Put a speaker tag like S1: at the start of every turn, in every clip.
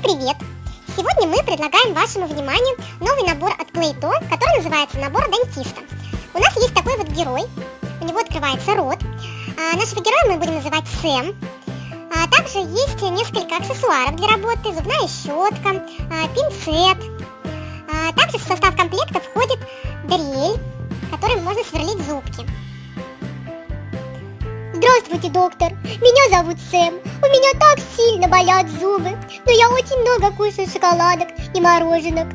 S1: привет! Сегодня мы предлагаем вашему вниманию новый набор от Play-Doh, который называется «Набор дантиста». У нас есть такой вот герой, у него открывается рот. Нашего героя мы будем называть Сэм. Также есть несколько аксессуаров для работы: зубная щетка, пинцет. Также в состав комплекта входит дрель, которой можно сверлить зубки.
S2: Здравствуйте, доктор. Меня зовут Сэм. У меня так сильно болят зубы, но я очень много кушаю шоколадок и мороженок.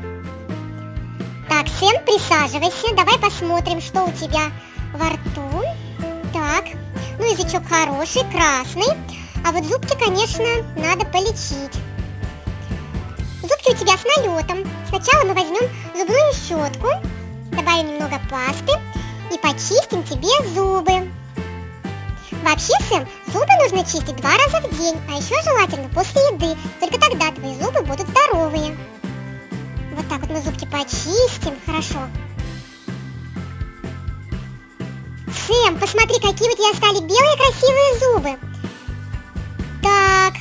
S1: Так, Сэм, присаживайся. Давай посмотрим, что у тебя во рту. Так, ну язычок хороший, красный. А вот зубки, конечно, надо полечить. Зубки у тебя с налетом. Сначала мы возьмем зубную щетку, добавим немного пасты и почистим тебе зубы. Вообще, Сэм, зубы нужно чистить 2 раза в день, а еще желательно после еды. Только тогда твои зубы будут здоровые. Вот так вот мы зубки почистим, хорошо. Сэм, посмотри, какие у тебя стали белые красивые зубы. Так,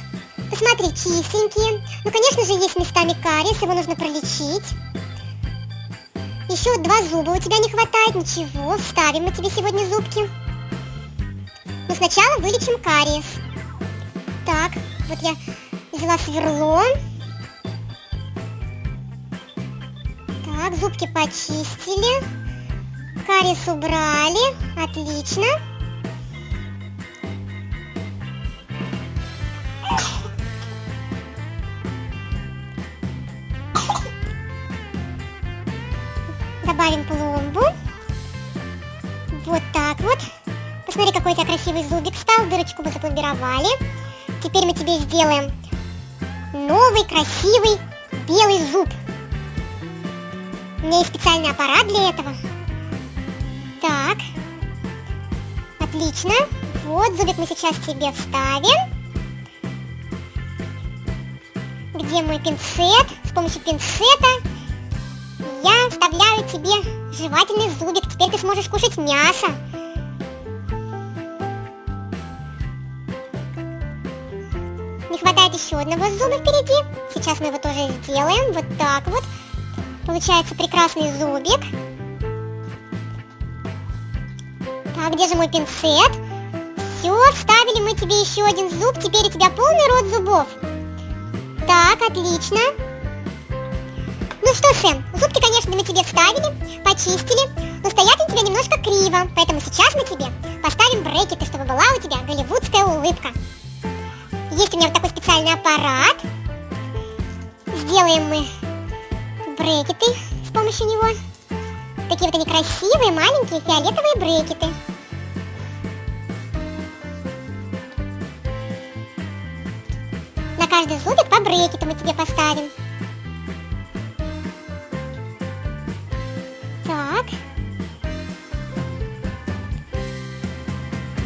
S1: посмотри, чистенькие. Ну, конечно же, есть местами кариес, его нужно пролечить. Еще 2 зуба у тебя не хватает, ничего, вставим мы тебе сегодня зубки. Но сначала вылечим кариес. Так, вот я взяла сверло. Так, зубки почистили. Кариес убрали. Отлично. Добавим пломбу. Вот так вот. Посмотри, какой у тебя красивый зубик стал. Дырочку мы запломбировали. Теперь мы тебе сделаем новый красивый белый зуб. У меня есть специальный аппарат для этого. Так. Отлично. Вот, зубик мы сейчас тебе вставим. Где мой пинцет? С помощью пинцета я вставляю тебе жевательный зубик. Теперь ты сможешь кушать мясо. Не хватает еще одного зуба впереди. Сейчас мы его тоже сделаем. Вот так вот. Получается прекрасный зубик. Так, где же мой пинцет? Все, вставили мы тебе еще один зуб. Теперь у тебя полный рот зубов. Так, отлично. Ну что, Сэм, зубки, конечно, мы тебе вставили, почистили, но стоят они у тебя немножко криво. Поэтому сейчас мы тебе поставим брекеты, чтобы была у тебя голливудская улыбка. Есть у меня вот такой специальный аппарат. Сделаем мы брекеты с помощью него. Такие вот они красивые, маленькие, фиолетовые брекеты. На каждый зубик по брекету мы тебе поставим. Так.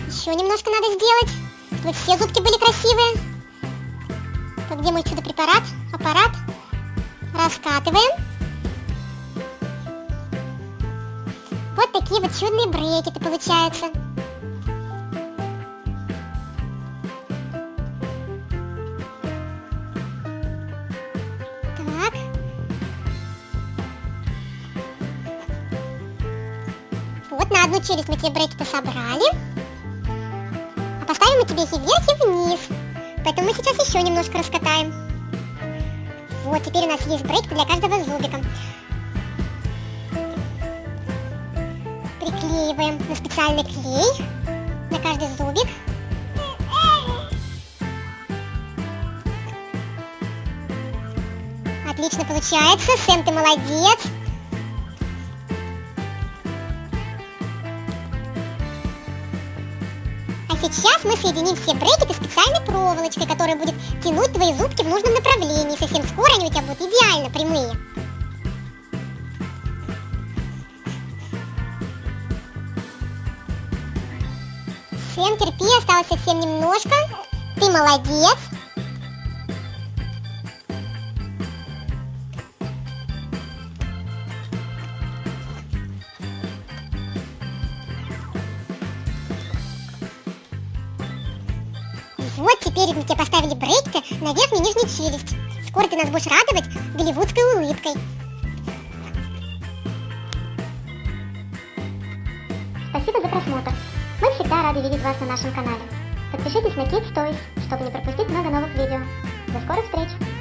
S1: Еще немножко надо сделать, чтобы все зубки были красивые. Так, где мой чудо-препарат? Аппарат. Раскатываем. Вот такие вот чудные брекеты получаются. Так. Вот на одну челюсть мы тебе брекеты собрали. А поставим мы тебе их и вверх, и вниз. Поэтому мы сейчас еще немножко раскатаем. Вот, теперь у нас есть брекеты для каждого зубика. Приклеиваем на специальный клей на каждый зубик. Отлично получается. Сэм, ты молодец. А сейчас мы соединим все брекеты специальной проволочкой, которая будет тянуть твои зубки в нужном направлении. Совсем скоро они у тебя будут идеально прямые. Сэм, терпи, осталось совсем немножко. Ты молодец. Вот теперь мы тебе поставили брекеты на верхнюю и нижнюю челюсть. Скоро ты нас будешь радовать голливудской улыбкой.
S2: Спасибо за просмотр. Мы всегда рады видеть вас на нашем канале. Подпишитесь на Kids Toys, чтобы не пропустить много новых видео. До скорых встреч!